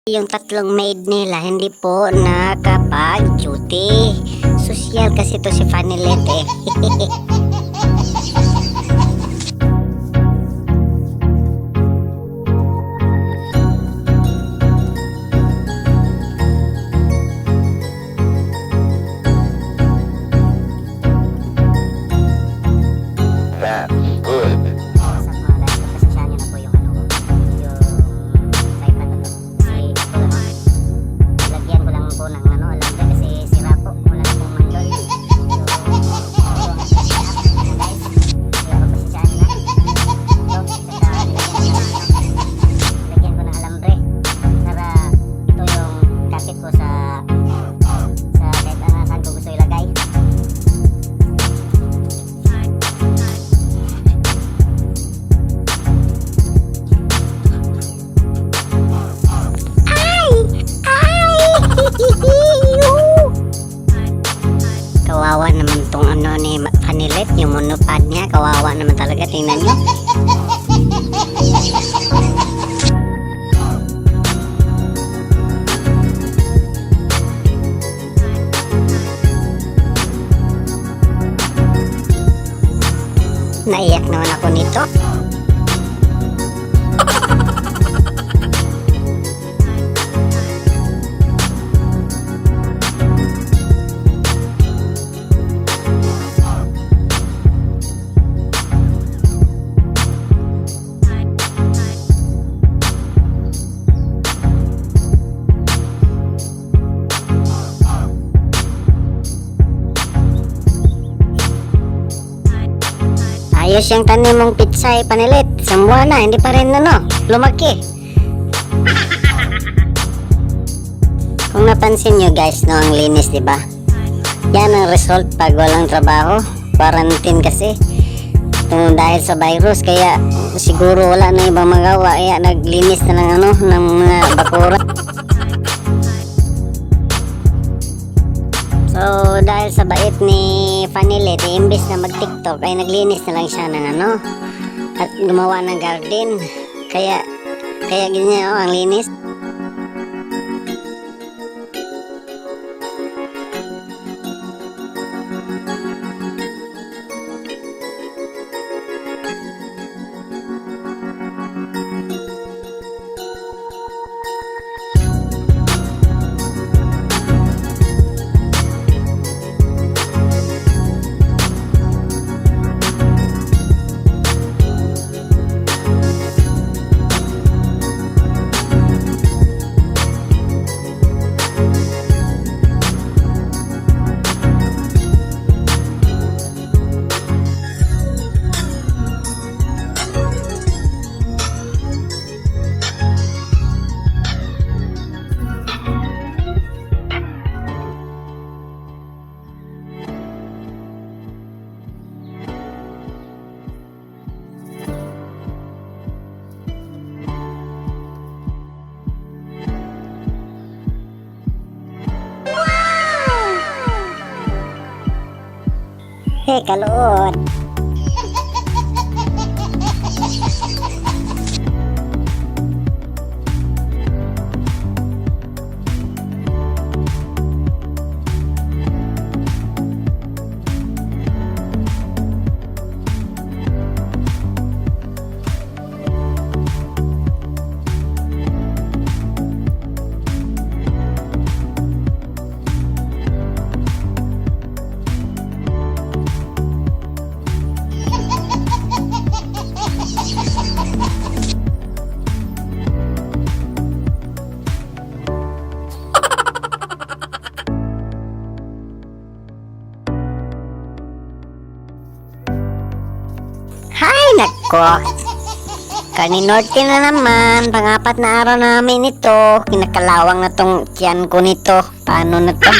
Yung tatlong maid nila hindi po nakapag-duty. Sosyal kasi to si Fanilet eh. That's good. Kawawa naman tong ano ni Fanilet, yung monopod niya, kawawa naman talaga, tingnan nyo. Naiyak naman ako nito. Ayos yung tanim mong pitsay, Fanilet. Isang buwan na, hindi pa rin lumaki. Kung napansin nyo guys, ang linis, diba? Yan ang result pag walang trabaho. Quarantine kasi. Dahil sa virus, kaya siguro wala na ibang magawa. Kaya naglinis na ng mga bakura. So dahil sa bait ni Fanilet, imbes na mag-TikTok ay naglinis na lang siya ng at gumawa ng garden. Kaya ganyan ang linis. Hey, kaluot. Hay, nako. Kaninorte na naman. Pang-apat na araw namin ito. Kinakalawang na tong tiyan ko nito. Paano na to?